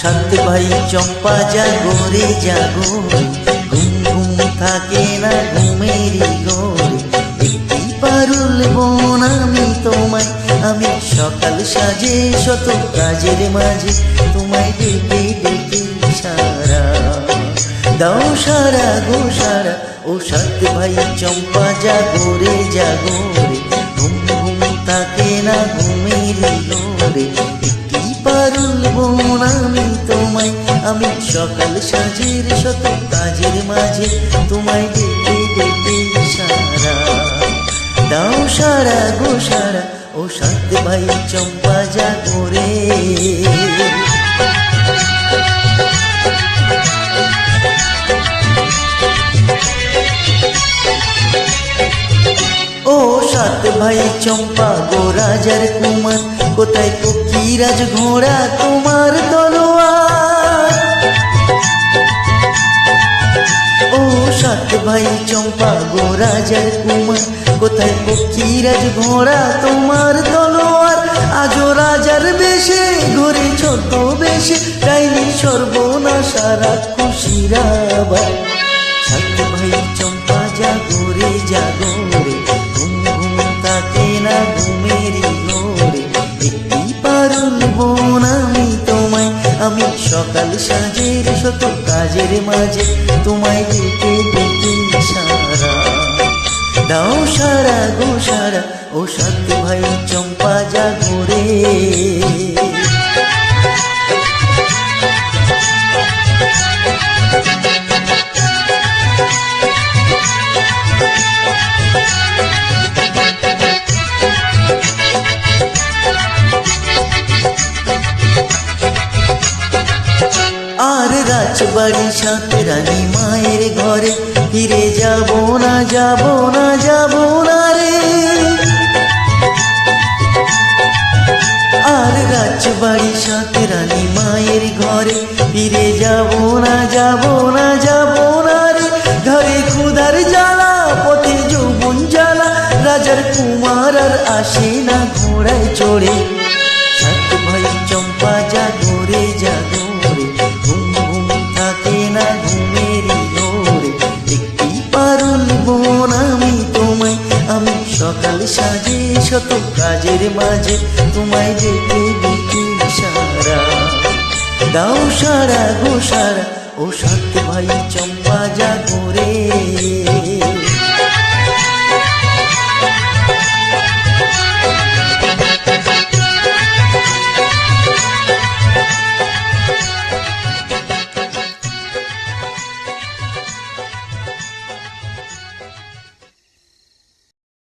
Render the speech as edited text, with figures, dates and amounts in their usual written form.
সাত ভাই চম্পা জাগো রে জাগো, ঘুম ঘুম থাকে না ঘুমেরই ঘরে। একটি পারুল বোন আমি তোমায়, আমি সকাল সাজে শত কাজের মাঝে তোমায় ডেকে ডেকে সারা দাও সারা গো সারা। ও সাত ভাই চম্পা জাগো রে জাগো রে, ঘুম ঘুম থাকে না ঘুমেরই ঘরে। একটি পারুল বোন আমি তোমায়, আমি সকাল সাজের শত কাজের মাঝে তোমায় ডেকে ডেকে সারা দাও সারা গো সারা। ও সাত ভাই চম্পা জাগো রে। ও সাত ভাই চম্পা গো রাজার কুমার, কোথায় পক্ষীরাজ ঘোড়া তোমার তলোয়ার। ও সাত ভাই চম্পা গো রাজার কুমার, কোথায় পক্ষীরাজ ঘোড়া তোমার তলোয়ার। আজও রাজার বেশে ঘুরে ছোট বেশে, ডাইনি সর্বনাশা রাক্ষসীরা আবার। সাত ভাই চম্পা জাগো রে জাগো রে, ঘুম ঘুম থাকে না ঘুমেরই ঘরে। একটি পারুল বোন আমি তোমায়, আমি সকাল সাজের শত কাজের মাঝে তোমায় ডেকে ডেকে সারা দাও সারা গো সারা। ও সাত ভাই চম্পা জাগো রে। আর রাজবাড়ি সাত রানী মায়ের ঘরে, ফিরে যাব না যাব না যাব না রে। আর রাজবাড়ি সাত রানী মায়ের ঘরে, ফিরে যাব না যাব না যাব না রে। ঘরে ক্ষুধার জ্বালা পথে যৌবন জ্বালা, রাজার কুমার আর আসে না ঘোড়ায় চড়ে। সাত ভাই চম্পা জাগো রে জাগো রে, ঘুম ঘুম থাকে না ঘুমেরই ঘরে। একটি পারুল বোন আমি তোমায়, আমি সকাল সাজে শত কাজের মাঝে তোমায় ডেকে ডেকে সারা দাও সারা গো সারা। ও সাত ভাই চম্পা জাগো রে।